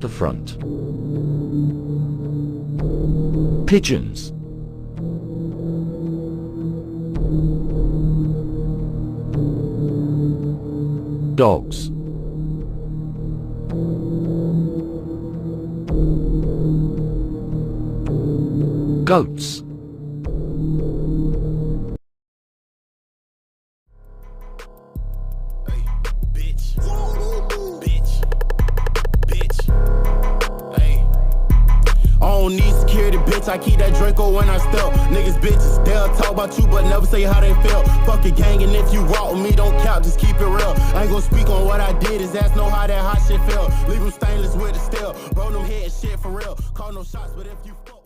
at the front. Pigeons. Dogs. Goats. I keep that Draco when I step. Niggas bitches, they'll talk about you but never say how they feel. Fuck a gang, and if you walk with me, don't count, just keep it real. I ain't gon' speak on what I did, his ass know how that hot shit feel. Leave him stainless with the steel, roll them head shit for real. Call no shots, but if you fuck